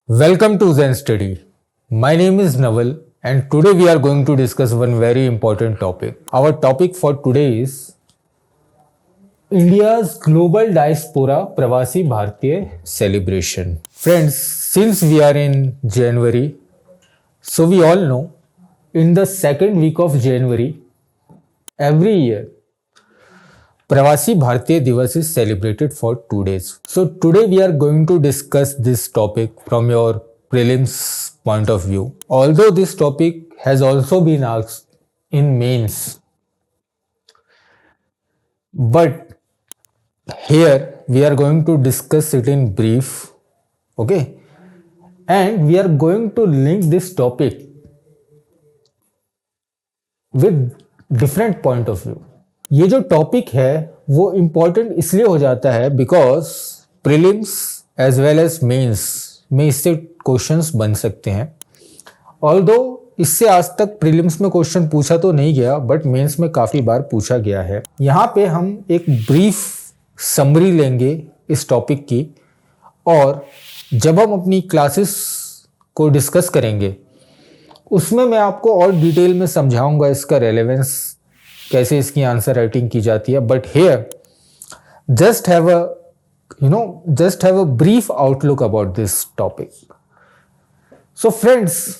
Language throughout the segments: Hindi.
Welcome to Zen Study. My name is Naval and today we are going to discuss one very important topic. Our topic for today is India's Global Diaspora Pravasi Bharatiya Celebration. Friends, since we are in January, so we all know in the second week of January, every year, Pravasi Bharatiya Divas is celebrated for 2 days. So today we are going to discuss this topic from your prelims point of view. Although this topic has also been asked in mains, but here we are going to discuss it in brief, okay? And we are going to link this topic with different point of view. ये जो टॉपिक है वो इम्पोर्टेंट इसलिए हो जाता है because prelims as well as mains में इससे क्वेश्चंस बन सकते हैं. ऑल्दो इससे आज तक प्रीलिम्स में क्वेश्चन पूछा तो नहीं गया बट मेंस में काफ़ी बार पूछा गया है. यहाँ पे हम एक ब्रीफ समरी लेंगे इस टॉपिक की और जब हम अपनी क्लासेस को डिस्कस करेंगे उसमें मैं आपको और डिटेल में समझाऊंगा इसका रेलेवेंस कैसे इसकी आंसर राइटिंग की जाती है. But here just have a brief outlook about this topic. So friends,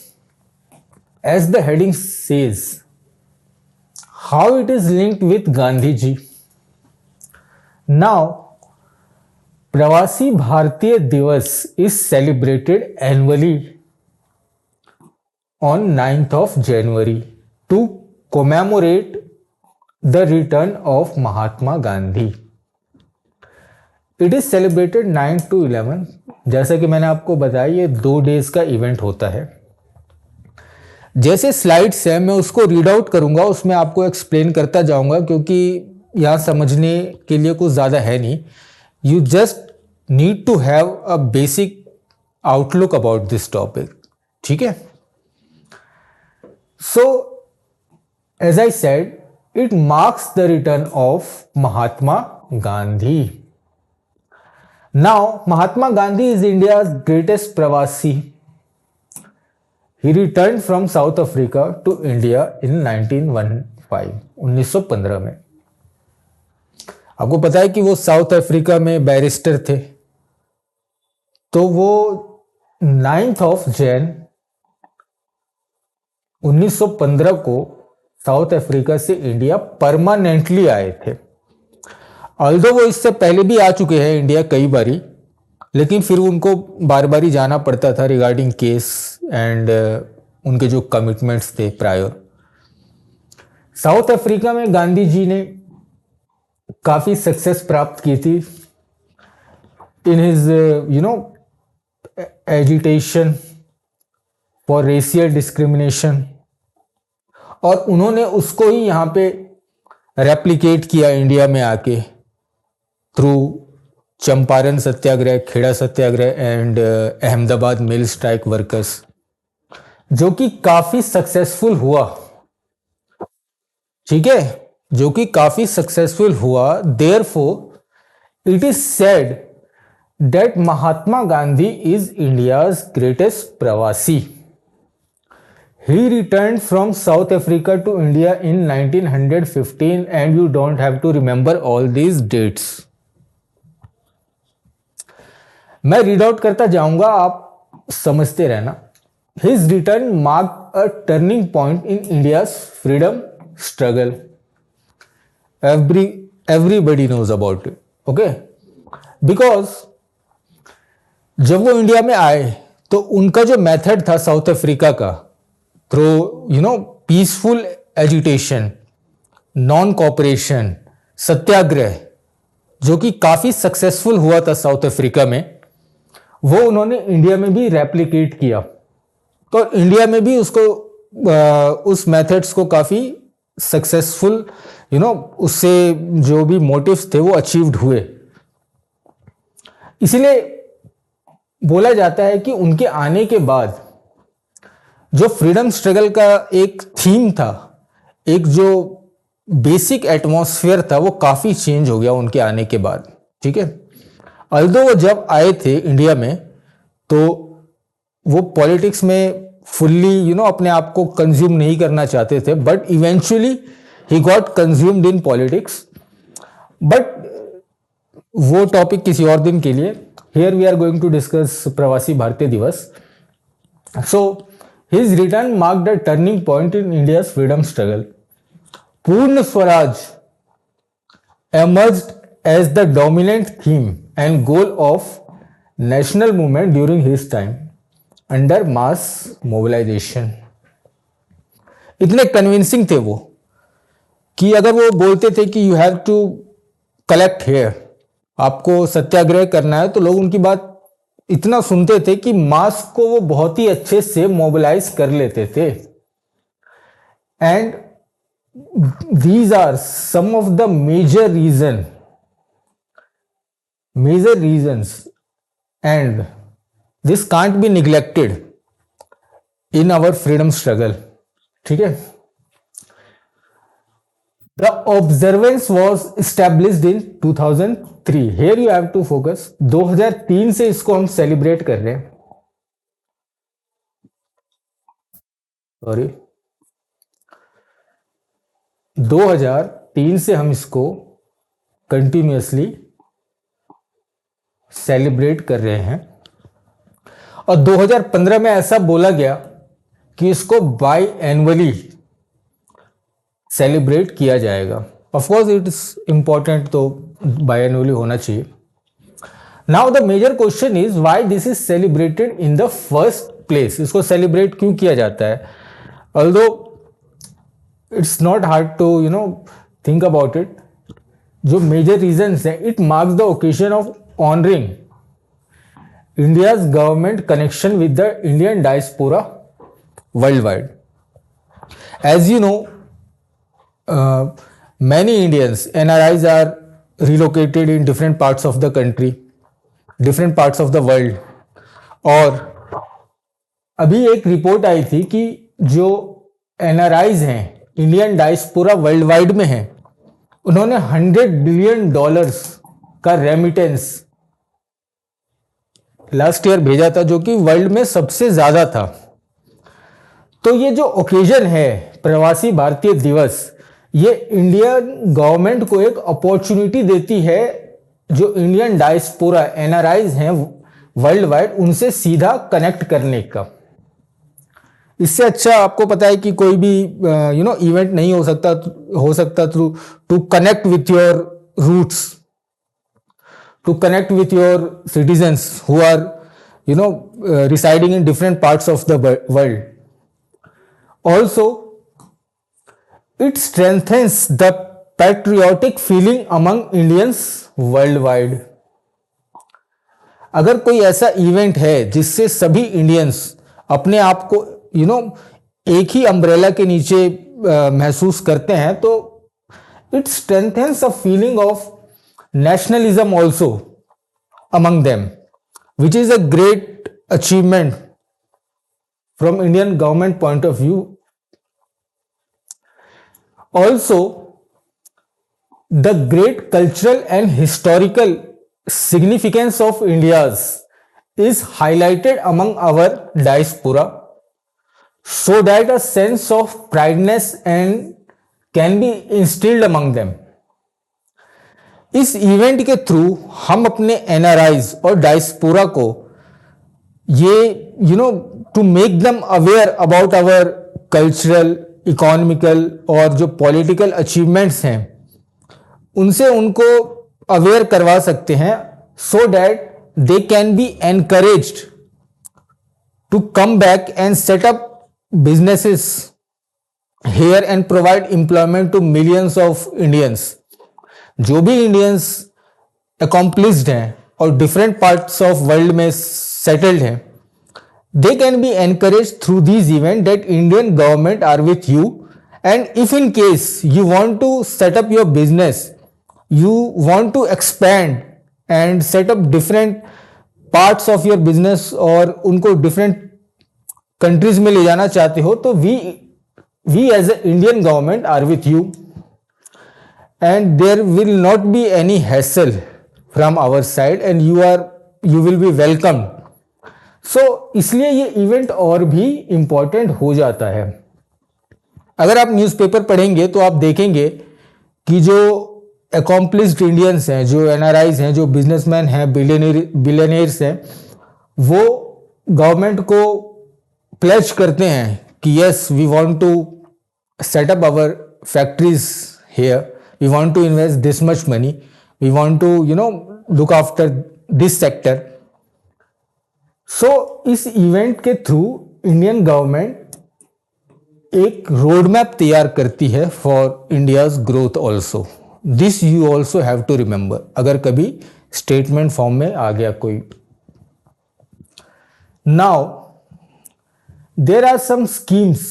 as the heading says, how it is linked with Gandhi ji. Now Pravasi Bharatiya Divas is celebrated annually on 9th of January to commemorate the return of Mahatma Gandhi. It is celebrated 9 to 11. जैसा कि मैंने आपको बताया ये 2 डेज का इवेंट होता है. जैसे स्लाइड्स है मैं उसको रीड आउट करूंगा, उसमें आपको एक्सप्लेन करता जाऊंगा क्योंकि यहाँ समझने के लिए कुछ ज़्यादा है नहीं. You just need to have a basic outlook about this topic. ठीक है. So, as I said, it marks the return of Mahatma Gandhi. Now, Mahatma Gandhi is India's greatest Pravasi. He returned from South Africa to India in 1915 में. आपको पता है कि वो साउथ अफ्रीका में बैरिस्टर थे. तो वो 9th of Jan 1915 को साउथ अफ्रीका से इंडिया परमानेंटली आए थे. ऑल्दो वो इससे पहले भी आ चुके हैं इंडिया कई बारी, लेकिन फिर उनको बार बार ही जाना पड़ता था रिगार्डिंग केस एंड उनके जो कमिटमेंट्स थे प्रायर. साउथ अफ्रीका में गांधी जी ने काफ़ी सक्सेस प्राप्त की थी in his agitation for racial discrimination, और उन्होंने उसको ही यहाँ पे रेप्लिकेट किया इंडिया में आके through Champaran Satyagraha, Kheda Satyagraha and Ahmedabad mill strike workers, जो कि काफ़ी सक्सेसफुल हुआ. ठीक है, जो कि काफ़ी सक्सेसफुल हुआ. Therefore it is said that Mahatma Gandhi is India's greatest प्रवासी. He returned from South Africa to India in 1915 and you don't have to remember all these dates. मैं रीड आउट करता जाऊंगा, आप समझते रहना. His return marked a turning point in India's freedom struggle. Everybody knows about it. Okay? Because जब वो इंडिया में आए तो उनका जो मेथड था साउथ अफ्रीका का, through peaceful agitation, non cooperation, satyagraha, जो कि काफ़ी सक्सेसफुल हुआ था साउथ अफ्रीका में, वो उन्होंने इंडिया में भी रेप्लिकेट किया. तो इंडिया में भी उसको उस मेथड्स को काफ़ी सक्सेसफुल उससे जो भी मोटिव्स थे वो अचीव्ड हुए. इसीलिए बोला जाता है कि उनके आने के बाद जो फ्रीडम स्ट्रगल का एक थीम था, एक जो बेसिक एटमॉस्फेयर था, वो काफ़ी चेंज हो गया उनके आने के बाद. ठीक है. अल्दो वो जब आए थे इंडिया में तो वो पॉलिटिक्स में फुल्ली अपने आप को कंज्यूम नहीं करना चाहते थे, but eventually he got consumed in politics. But वो टॉपिक किसी और दिन के लिए। Here we are going to discuss Pravasi Bharatiya Divas. So his return marked a turning point in India's freedom struggle. Purna Swaraj emerged as the dominant theme and goal of national movement during his time under mass mobilization। इतने कन्विंसिंग थे वो कि अगर वो बोलते थे कि you have to collect hair, आपको सत्याग्रह करना है, तो लोग उनकी बात इतना सुनते थे कि मास को वो बहुत ही अच्छे से मोबिलाइज कर लेते थे। And these are some of the major reasons, and this can't be neglected in our freedom struggle। ठीक है। The observance was established in 2003। here you have to focus। 2003 से इसको हम सेलिब्रेट कर रहे हैं। सॉरी, 2003 से हम इसको कंटिन्यूअसली सेलिब्रेट कर रहे हैं। और 2015 में ऐसा बोला गया कि इसको बाई एनुअली सेलिब्रेट किया जाएगा। Of course it is important, तो बाई एनुअली होना चाहिए। Now the major question is why this is celebrated in the first place. इसको सेलिब्रेट क्यों किया जाता है? Although it's not hard to think about it. जो मेजर रीजंस हैं, it marks the occasion of honouring India's government connection with the Indian diaspora worldwide. As you know, many Indians NRIs are relocated in different parts of the country, different parts of the world. और अभी एक रिपोर्ट आई थी कि जो NRIs हैं, इंडियन डायस्पोरा वर्ल्ड वाइड में है, उन्होंने $100 बिलियन का रेमिटेंस लास्ट ईयर भेजा था, जो कि वर्ल्ड में सबसे ज्यादा था। तो ये जो ओकेजन है प्रवासी भारतीय दिवस, ये इंडियन गवर्नमेंट को एक अपॉर्चुनिटी देती है जो इंडियन डायस्पोरा NRIs हैं वर्ल्ड वाइड, उनसे सीधा कनेक्ट करने का। इससे अच्छा आपको पता है कि कोई भी इवेंट नहीं हो सकता through to connect with your roots, to connect with your citizens who are residing in different parts of the world. Also it strengthens the patriotic feeling among Indians world wide. अगर कोई ऐसा इवेंट है जिससे सभी इंडियंस अपने आप को एक ही अम्ब्रेला के नीचे महसूस करते हैं, तो it strengthens a feeling of nationalism also among them, which is a great achievement from Indian government point of view. Also the great cultural and historical significance of India's is highlighted among our diaspora, so that a sense of prideness and can be instilled among them। इस इवेंट के थ्रू हम अपने NRIs और डायस्पोरा को ये to make them aware about our cultural, economical और जो पॉलिटिकल अचीवमेंट्स हैं, उनसे उनको अवेयर करवा सकते हैं, so that they can be encouraged to come back and set up businesses here and provide employment to millions of Indians। जो भी Indians accomplished हैं और different parts of world में settled हैं, they can be encouraged through these events that Indian government are with you, and if in case you want to set up your business, you want to expand and set up different parts of your business और उनको different countries में ले जाना चाहते हो, तो we as a Indian government are with you, and there will not be any hassle from our side, and you will be welcomed। इसलिए ये इवेंट और भी इम्पॉर्टेंट हो जाता है। अगर आप न्यूज़पेपर पढ़ेंगे तो आप देखेंगे कि जो अकॉम्प्लिस्ड इंडियंस हैं, जो एनआरआईज हैं, जो बिजनेसमैन हैं, बिलियनियर्स हैं, वो गवर्नमेंट को प्लेज करते हैं कि yes we want to set up our factories here, we want to invest this much money, we want to look after this sector. इस इवेंट के थ्रू इंडियन गवर्नमेंट एक रोड मैप तैयार करती है for India's growth also. This you also have to remember, अगर कभी स्टेटमेंट फॉर्म में आ गया कोई। Now there are some schemes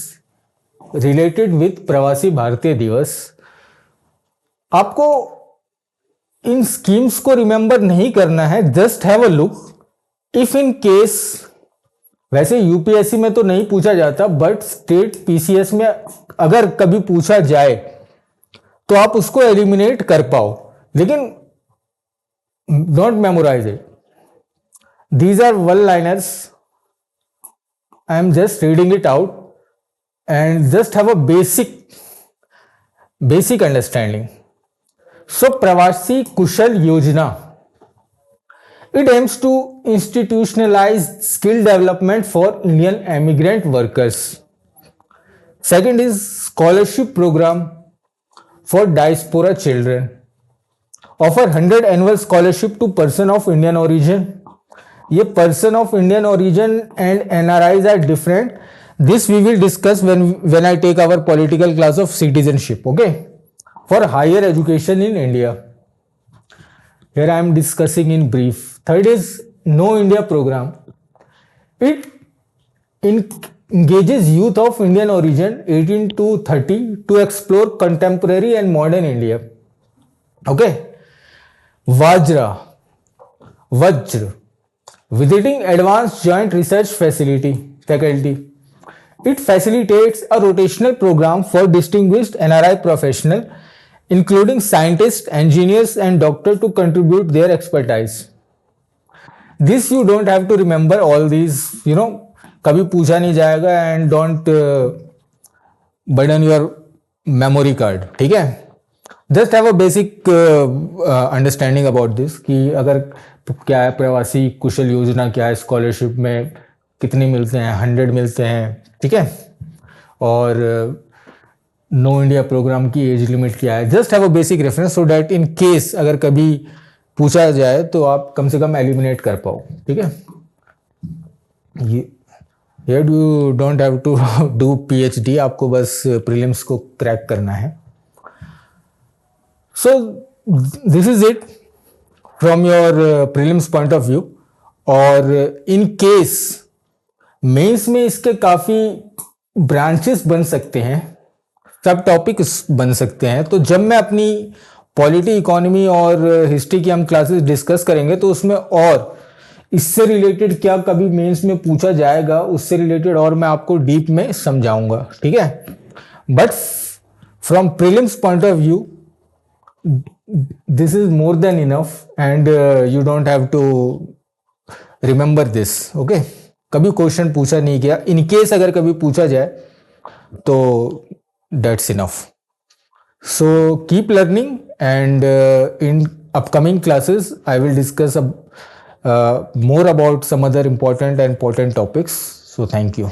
related with Pravasi Bharatiya दिवस। आपको इन स्कीम्स को रिमेंबर नहीं करना है, just have a look. If in case, वैसे यूपीएससी में तो नहीं पूछा जाता, बट स्टेट पीसीएस में अगर कभी पूछा जाए तो आप उसको एलिमिनेट कर पाओ, लेकिन don't memorise it. These are one liners, I am just reading it out and just have a basic understanding. So Pravasi Kushal Yojana, it aims to institutionalize skill development for Indian immigrant workers. Second is scholarship program for diaspora children, offer 100 annual scholarship to person of Indian origin. ये person of Indian origin and NRIs are different. This we will discuss when I take our political class of citizenship, okay, for higher education in India. Here I am discussing in brief. Third is Know India program. It engages youth of Indian origin 18 to 30 to explore contemporary and modern India. Okay. Vajra, visiting advanced joint research faculty. It facilitates a rotational program for distinguished NRI professionals, including scientists, engineers, and doctors, to contribute their expertise. This you don't have to remember all these, कभी पूछा नहीं जाएगा, and don't burden your memory card, ठीक है? Just have a basic understanding about this कि अगर क्या है प्रवासी कुशल योजना, क्या है स्कॉलरशिप में कितने मिलते हैं, 100 मिलते हैं, ठीक है, और नो इंडिया प्रोग्राम की एज लिमिट क्या है। Just have a basic reference so that in case अगर कभी पूछा जाए तो आप कम से कम एलिमिनेट कर पाओ, ठीक है। ये you don't have to do PhD, आपको बस प्रीलिम्स को क्रैक करना है। So this is it from your prelims point of view. और इन केस मेंस में इसके काफ़ी ब्रांचेस बन सकते हैं, सब टॉपिक्स बन सकते हैं। तो जब मैं अपनी पॉलिटी, इकोनॉमी और हिस्ट्री की हम क्लासेस डिस्कस करेंगे तो उसमें और इससे रिलेटेड क्या कभी मेंस में पूछा जाएगा, उससे रिलेटेड और मैं आपको डीप में समझाऊंगा, ठीक है। But from prelims point of view this is more than enough and you don't have to remember this, okay. कभी क्वेश्चन पूछा नहीं गया, इन केस अगर कभी पूछा जाए तो that's enough. So keep learning and in upcoming classes I will discuss more about some other important and important topics. So thank you.